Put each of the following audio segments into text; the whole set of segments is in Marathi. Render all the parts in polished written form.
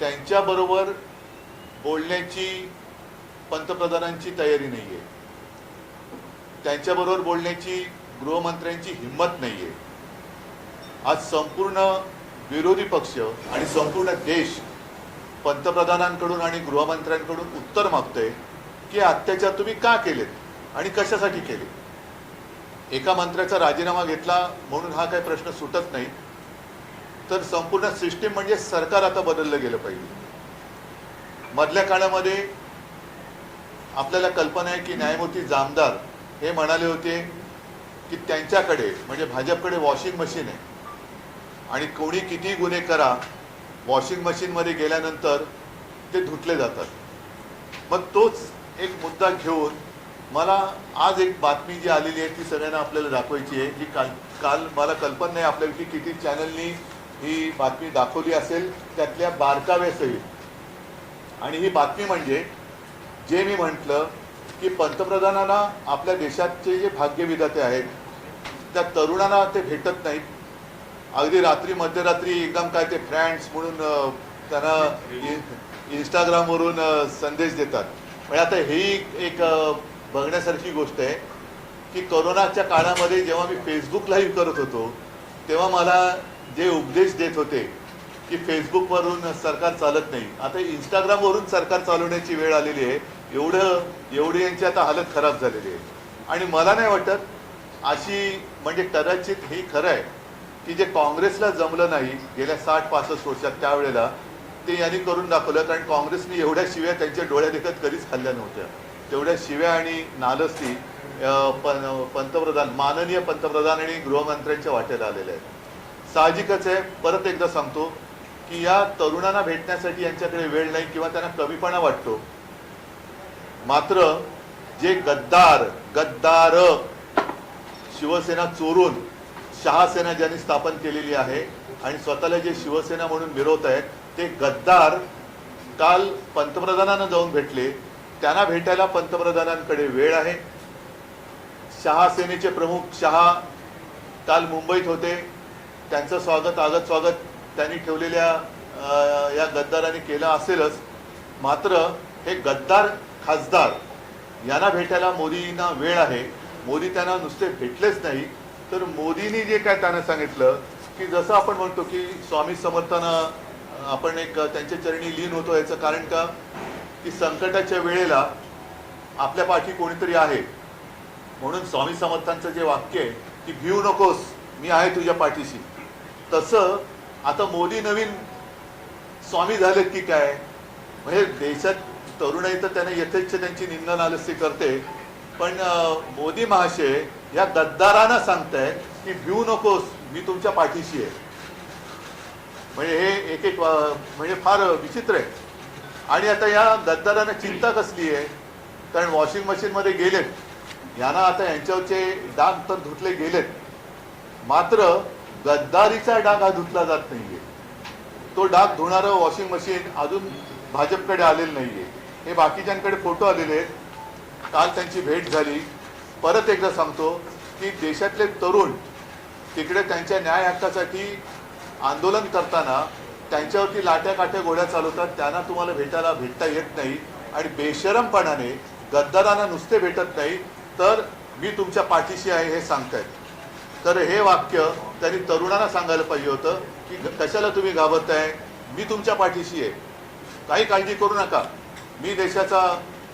त्यांच्याबरोबर बोलण्याची पंतप्रधानांची तयारी नाही आहे, त्यांच्याबरोबर बोलण्याची गृहमंत्र्यांची हिंमत नाही आहे। आज संपूर्ण विरोधी पक्ष आणि संपूर्ण देश पंतप्रधानांकडून आणि गृहमंत्र्यांकडून उत्तर मागतोय की अत्याचार तुम्ही का केलेत आणि कशासाठी केले। एका मंत्र्याचा राजीनामा घेतला म्हणून हा काही प्रश्न सुटत नाही, तर संपूर्ण सिस्टीम म्हणजे सरकार आता बदललं गेलं पाहिजे। मधल्या काळामध्ये आपल्याला कल्पना आहे की न्यायमूर्ती जामदार हे म्हणाले होते की त्यांच्याकडे म्हणजे भाजपकडे वॉशिंग मशीन आहे आणि कोणी किती गुन्हे करा, वॉशिंग मशीनमध्ये गेल्यानंतर ते धुतले जातात। मग तोच एक मुद्दा घेऊन मला आज एक बातमी जी आलेली आहे ती सगळ्यांना आपल्याला दाखवायची आहे, जी काल मला कल्पना नाही आपल्याला की किती चॅनलनी ही बातमी दाखवली असेल, त्यातल्या बारकाव्यासहित। आणि ही बातमी म्हणजे जे मी म्हटलं की पंतप्रधानांना आपल्या देशाचे जे भाग्यविधाते आहेत त्या तरुणांना ते भेटत नाहीत। अगदी रात्री मध्यरात्री एकदम काय ते फ्रेंड्स म्हणून त्यांना इंस्टाग्रामवरून संदेश देतात। म्हणजे आता ही एक बघण्यासारखी गोष्ट आहे की कोरोनाच्या काळामध्ये जेव्हा मी फेसबुक लाईव्ह करत होतो तेव्हा मला जे उपदेश देत होते की फेसबुकवरून सरकार चालत नाही, आता इंस्टाग्रामवरून सरकार चालवण्याची वेळ आलेली आहे। एवढी यांची आता हालत खराब झालेली आहे। आणि मला नाही वाटत अशी म्हणजे कदाचित हे खरं आहे की जे काँग्रेसला जमलं नाही गेल्या 60-65 वर्षात त्यावेळेला ते यांनी करून दाखवलं, कारण काँग्रेसने एवढ्या शिव्या त्यांच्या डोळ्यादेखत कधीच खाल्ल्या नव्हत्या। तेवढ्या शिव्या आणि नालस्ती पंतप्रधान माननीय पंतप्रधान आणि गृहमंत्र्यांच्या वाट्याला आलेल्या आहेत। साहजिकच आहे, परत एकदा सांगतो की या तरुणांना भेटण्यासाठी यांच्याकडे वेळ नाही किंवा त्यांना कमीपणा वाटतो। मात्र जे गद्दार शिवसेना चोरून शहासेना ज्यांनी स्थापन केलेली आहे आणि स्वतःला जे शिवसेना म्हणून मिरवत आहेत ते गद्दार काल पंतप्रधानांना जाऊन भेटले। त्यांना भेटायला पंतप्रधानांकडे वेळ आहे। शहासेनेचे प्रमुख शहा काल मुंबईत होते, त्यांचं स्वागत त्यांनी ठेवलेल्या या गद्दारांनी केलं असेलच। मात्र हे गद्दार खासदार यांना भेटायला मोदींना वेळ आहे। मोदी त्यांना नुसते भेटलेच नाही तर मोदींनी जे काय त्यांना सांगितलं की जसं आपण म्हणतो की स्वामी समर्थांना आपण एक त्यांच्या चरणी लीन होतो, याचं कारण का की संकटाच्या वेळेला आपल्या पाठी कोणीतरी आहे। म्हणून स्वामी समर्थांचं जे वाक्य आहे की भिवू नकोस, मी आहे तुझ्या पाठीशी, तसं आता मोदी नवीन स्वामी झालेत की काय। म्हणजे देशात तरुण आहे तर त्यांना यथेच्छ त्यांची निंदा नालस्ती करते, पण मोदी महाशय या गद्दारांना सांगतायत की भिवू नकोस, मी तुमच्या पाठीशी आहे। म्हणजे हे एक म्हणजे फार विचित्र आहे। आणि आता या गद्दारांना चिंता कसली आहे, कारण वॉशिंग मशीनमध्ये गेलेत, यांना आता यांच्यावरचे डाग तर धुतले गेलेत, मात्र गद्दारीचा डाग हा धुतला जात नाहीये। तो डाग धुणारं वॉशिंग मशीन अजून भाजपकडे आलेलं नाहीये। हे बाकीच्यांकडे फोटो आलेले आहेत, काल त्यांची भेट झाली। परत एकदा सांगतो की देशातले तरुण तिकडे त्यांच्या न्याय हक्कासाठी आंदोलन करताना त्यांच्यावरती लाट्या काठ्या गोळ्या चालवतात, त्यांना तुम्हाला भेटता येत नाही आणि बेशरमपणाने गद्दारांना नुसते भेटत नाही तर मी तुमच्या पाठीशी आहे हे सांगतायत। तर हे वाक्य त्यांनी तरुणांना सांगायला पाहिजे होतं की कशाला तुम्ही घाबरताय, मी तुमच्या पाठीशी आहे, काही काळजी करू नका, मी देशाचा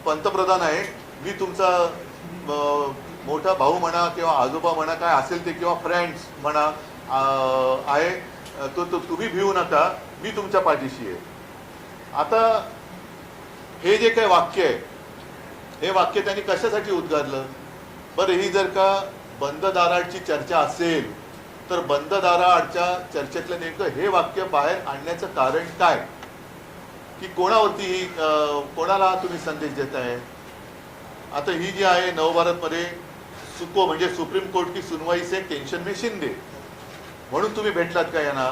पंतप्रधान आहे, मी तुमचा मोठा भाऊ म्हणा किंवा आजोबा म्हणा काय असेल ते किंवा फ्रेंड्स म्हणा आहे, तो तुम्ही भिवू नका, मी तुमच्या पाठीशी आहे। आता हे जे काही वाक्य आहे हे वाक्य त्यांनी कशासाठी उद्गारलं बरं। ही जर का बंद दाराआडची चर्चा असेल तर बंद दाराआडच्या चर्चेतलं नेमकं हे वाक्य बाहेर आणण्याचं कारण काय की कोणावरती कोणाला तुम्ही संदेश देताय। आता ही जी आहे नवभारतमध्ये सुको म्हणजे सुप्रीम कोर्ट की सुनवाई से टेंशन में शिंदे म्हणून तुम्ही भेटलात का यांना,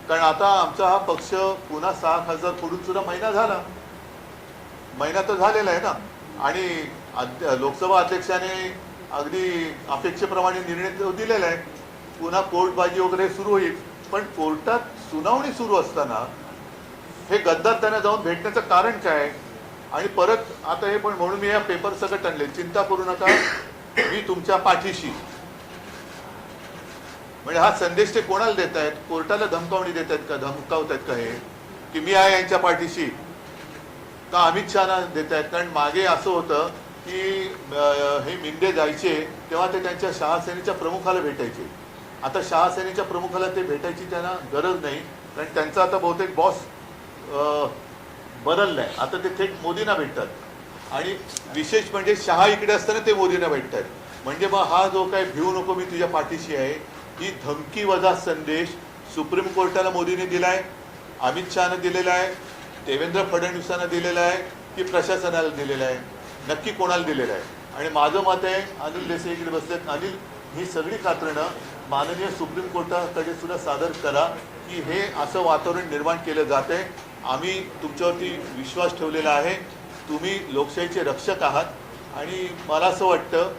कारण आता आमचा हा पक्ष पुन्हा 6 खासदार फोडून सुद्धा महिना तर झालेला आहे ना। आणि लोकसभा अध्यक्षाने अगदी अपेक्षेप्रमाणे निर्णय दिलेला आहे, पुन्हा कोर्टबाजी वगैरे सुरू होईल। पण कोर्टात सुनावणी सुरू असताना हे गद्दार त्यांना जाऊन भेटण्याचं कारण काय आहे? आणि परत आता हे पण म्हणून मी या पेपर सकट आणले, चिंता करू नका, मी तुमच्या पाठीशी. म्हणजे हा संदेश ते कोणाला देत आहेत? कोर्टाला धमकावणी देत आहेत का, धमकावत आहेत का हे की मी आहे यांच्या पाठीशी? का अमित शहाना देत आहेत? कारण मागे असं होतं की हे मिंदे जायचे तेव्हा ते त्यांच्या शहासेनेच्या प्रमुखाला भेटायचे. आता शहासेनेच्या प्रमुखाला ते भेटायची त्यांना गरज नाही, कारण त्यांचा आता बहुतेक बॉस बदललाय. आता ते थेट मोदींना भेटतात. आणि विशेष म्हणजे शहा इकडे असताना ते मोदींना भेटतात. म्हणजे मग हा जो काय भिवू नको मी तुझ्या पाठीशी आहे, ही धमकी वजा संदेश सुप्रीम कोर्टाला मोदींनी दिलाय, अमित शहाने दिलेला आहे, देवेंद्र फडणवीसांना दिलेला आहे की प्रशासनाला दिलेला आहे? नक्की कोणाला दिलेलं आहे? आणि माझं मत आहे, अनिल देसाई इकडे बसलेत, अनिल, ही सगळी कात्रणं माननीय सुप्रीम कोर्टाकडे सुद्धा सादर करा की हे असं वातावरण निर्माण केलं जाते. आम्ही तुमच्यावरती विश्वास ठेवलेला आहे, तुम्ही लोकशाहीचे रक्षक आहात. आणि मला असं वाटतं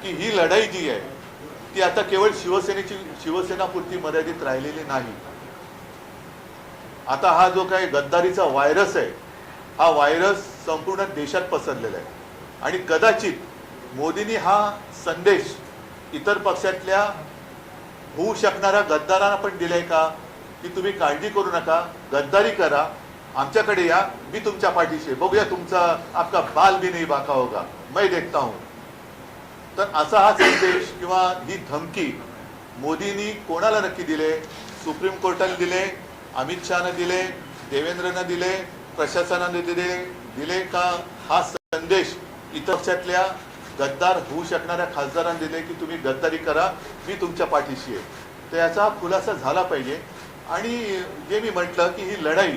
की ही लढाई जी आहे ती आता केवळ शिवसेनापुरती मर्यादित राहिलेली नाही. आता हा जो काही गद्दारीचा व्हायरस आहे, हा व्हायरस संपूर्ण देशात पसरलेला आहे. आणि कदाचित मोदींनी हा संदेश इतर पक्षातल्या होऊ शकणाऱ्या गद्दारांना पण दिलाय का की तुम्ही काळजी करू नका, गद्दारी करा, आमच्याकडे या, मी तुमच्या पाठीशी, बघूया तुमचा आपका बाल भी नहीं बाका होगा, मैं देखता हूं. तर असा हा संदेश किंवा ही धमकी मोदींनी कोणाला नक्की दिले? सुप्रीम कोर्टाने दिले, अमित शहाने दिले, देवेंद्रने दिले, प्रशासनाने दिले का हा संदेश इतर पक्षातल्या गद्दार होऊ शकणाऱ्या खासदारांना दिले की तुम्ही गद्दारी करा, मी तुमच्या पाठीशी आहे? तर याचा खुलासा झाला पाहिजे. आणि जे मी म्हटलं की ही लढाई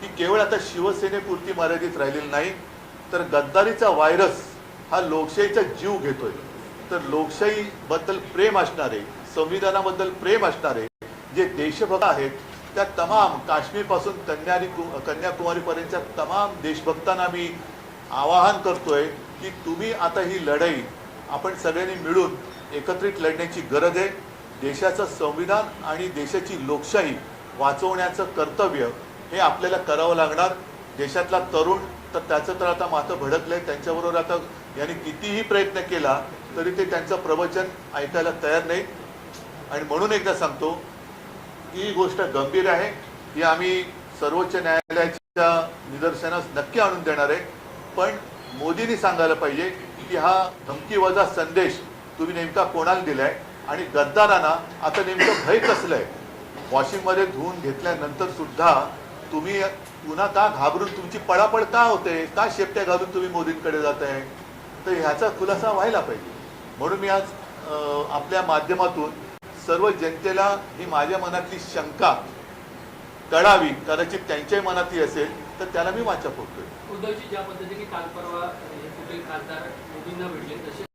ही केवळ आता शिवसेनेपुरती मर्यादित राहिलेली नाही, तर गद्दारीचा व्हायरस हा लोकशाहीचा जीव घेतोय. तर लोकशाहीबद्दल प्रेम असणारे, संविधानाबद्दल प्रेम असणारे जे देशभक्त आहेत, त्या तमाम काश्मीरपासून कन्याकुमारीपर्यंतच्या तमाम देशभक्तांना मी आवाहन करतोय की तुम्ही आता ही लढाई आपण सगळ्यांनी मिळून एकत्रित लढण्याची गरज आहे. देशाचं संविधान आणि देशाची लोकशाही वाचवण्याचं कर्तव्य हे आपल्याला करावं लागणार. देशातला तरुण तर त्याचं तर आता माथं भडकलंय, त्यांच्याबरोबर आता यांनी कितीही प्रयत्न केला तरी ते त्यांचं प्रवचन ऐकायला तयार नाही. आणि म्हणून एकदा सांगतो की ही गोष्ट गंभीर आहे, ही आम्ही सर्वोच्च न्यायालयाच्या निदर्शनास नक्की आणून देणार आहे. पण मोदींनी सांगायला पाहिजे की हा धमकी वजा संदेश तुम्ही नेमका कोणाला दिलाय आणि गद्दारांना आता नेमकं भय कसलंय? वॉशिंगमध्ये धुवून घेतल्यानंतर सुद्धा तुम्ही पुन्हा का घाबरून, तुमची पळापळ का होते, का शेपट्या घालून तुम्ही मोदींकडे जात आहे? तर ह्याचा खुलासा व्हायला पाहिजे. म्हणून मी आज आपल्या माध्यमातून सर्व जनतेला ही माझ्या मनातली शंका कळावी, कदाचित त्यांच्याही मनातली असेल तर त्याला मी वाचा फोडतोय. उद्धवजी ज्या पद्धतीने काल परवा हे कुठे खासदार मोदींना भेटले तसे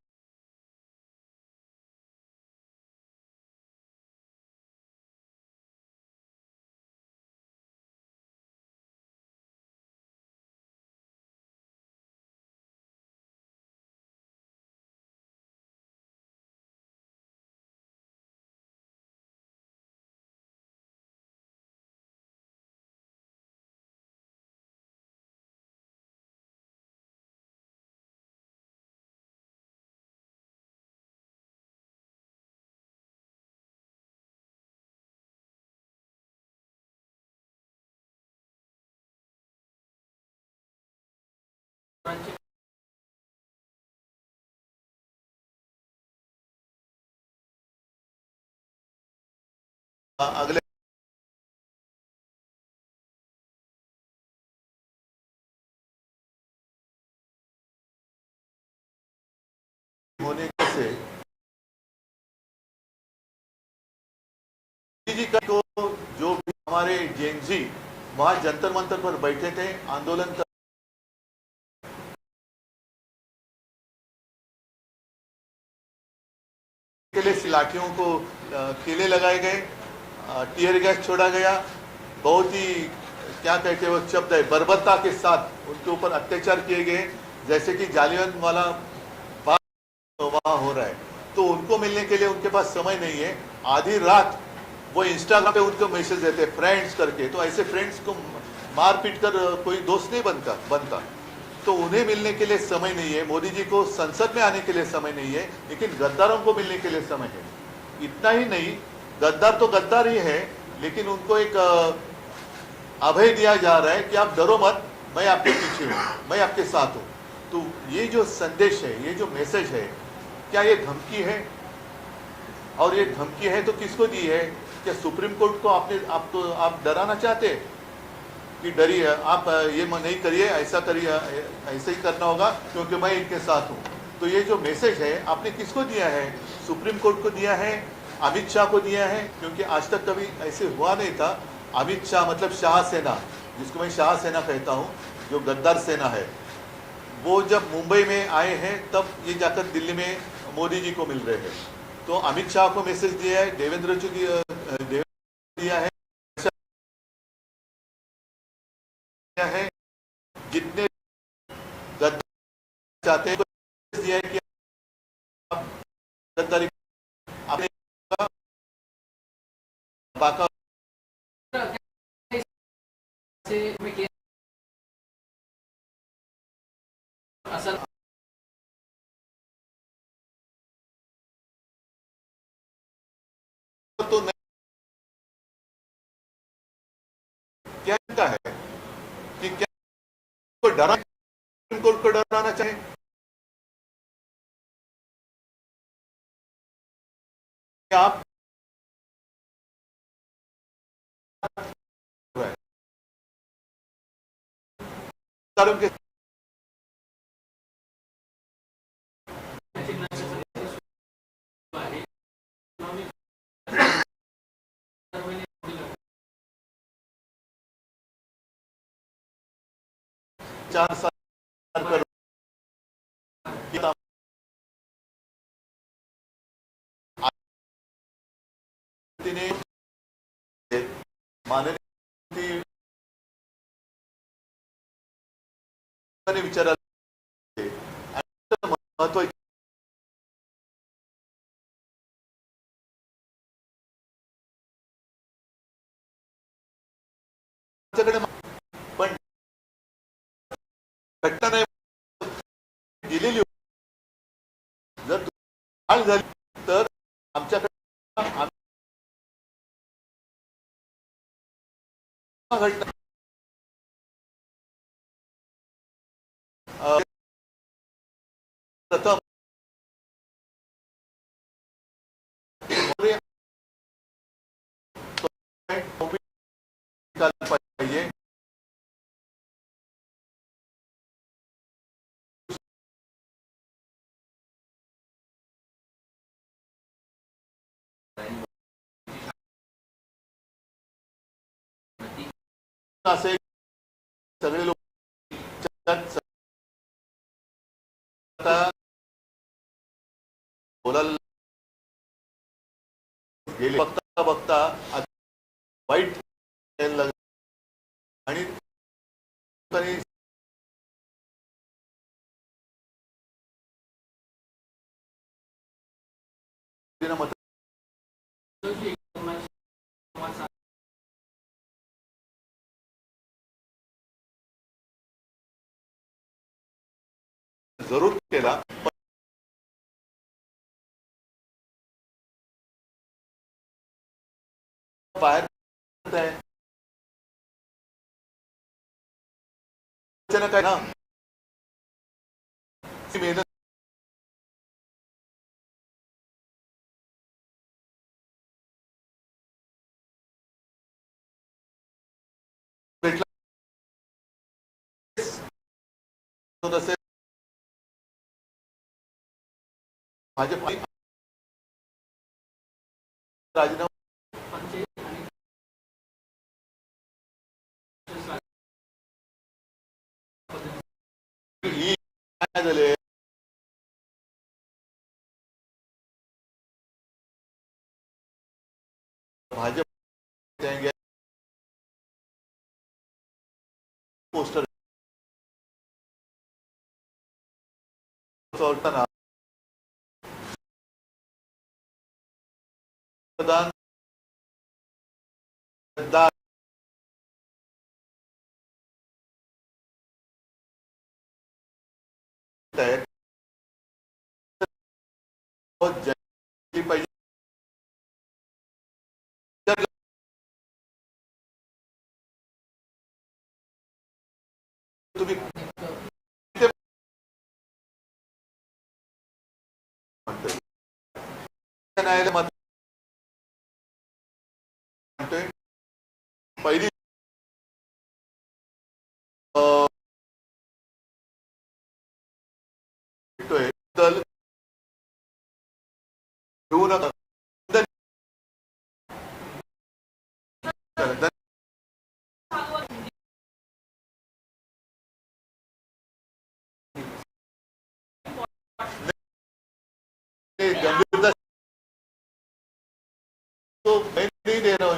अगले होने से जी का तो जो भी हमारे जेएनजी वहां जंतर मंतर पर बैठे थे, आंदोलन के लिए लाठियों को किले लगाए गए, टीयर गैस छोड़ा गया, बहुत ही क्या कहते हैं वो शब्द है, बर्बरता के साथ उनके ऊपर अत्याचार किए गए, जैसे कि जालियनवाला बाग वहाँ हो रहा है. तो उनको मिलने के लिए उनके पास समय नहीं है. आधी रात वो इंस्टाग्राम पे उनको मैसेज देते हैं फ्रेंड्स करके, तो ऐसे फ्रेंड्स को मार पीट कर कोई दोस्त नहीं बनता। तो उन्हें मिलने के लिए समय नहीं है, मोदी जी को संसद में आने के लिए समय नहीं है, लेकिन गद्दारों को मिलने के लिए समय है। इतना ही नहीं, गद्दार तो गद्दार ही है, लेकिन उनको एक अभय दिया जा रहा है कि आप डरो मत, मैं आपके पीछे हूँ, मैं आपके साथ हूँ। तो ये जो संदेश है, ये जो मैसेज है, क्या ये धमकी है? और ये धमकी है तो किसको दी है? क्या सुप्रीम कोर्ट को आप डराना चाहते हैं कि डरिए, आप ये नहीं करिए, ऐसा करिए, ऐसे ही करना होगा क्योंकि मैं इनके साथ हूँ? तो ये जो मैसेज है आपने किसको दिया है? सुप्रीम कोर्ट को दिया है, अमित शाह को दिया है, क्योंकि आज तक कभी ऐसे हुआ नहीं था। अमित शाह मतलब शाह सेना, जिसको मैं शाह सेना कहता हूँ, जो गद्दार सेना है, वो जब मुंबई में आए हैं तब ये जाकर दिल्ली में मोदी जी को मिल रहे हैं। तो अमित शाह को मैसेज दिया है, देवेंद्र जी दिया है, जितने गद्दार चाहते हैं दिया है कि आप गद्दारी अपने बाका से में केस असल तो नहीं, क्या है कि क्या को डरा, सुप्रीम कोर्ट को डराना चाहे? आप के चार साल पर माननीय विचार महत्व पण घटना नाही दिलेली, जर हाल झाली तर आमच्याकडे घटना प्रथम पाहिजे, असे सगळे लोक बोलायला गेले, बघता बघता वाईट आणि मत जरूर केला, बाहेर काय ना मेहनत भेटला नसेल, भाजप राजीनामा ही काय झाले, भाजप पोस्टर चढताना मतदान गद्दार आहेत. जनतेची पाहिजे तुम्ही ते म्हणतोय. न्यायालय म्हणतोय पहिली भेटतोय दल घेऊ नका. गंभीरता तो मैं नहीं दे रहा हूँ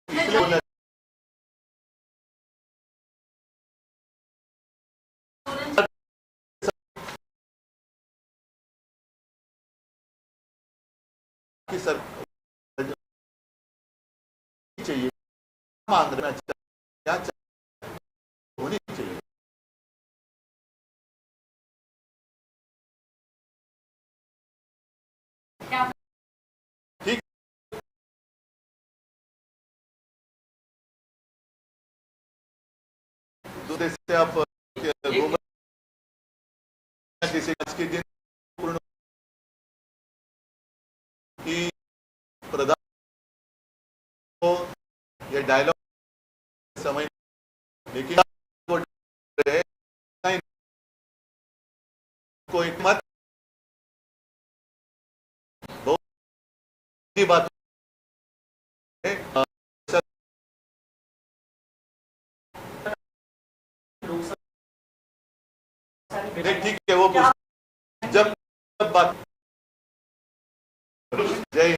इसलिए बोला कि सर चाहिए मांग रहे हैं क्या होनी चाहिए. ठीक दूसरे से आप किसी के दिन पूर्ण की प्रधान को ये डायलॉग समझ लेकिन को एक मत बहुत की बात है. ठीक है वो जब बात जय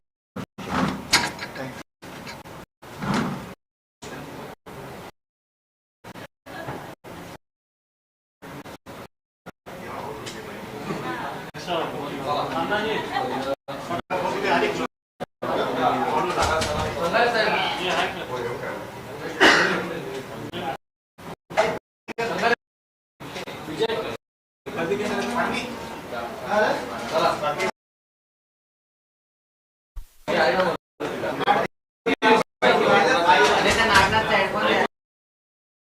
विजय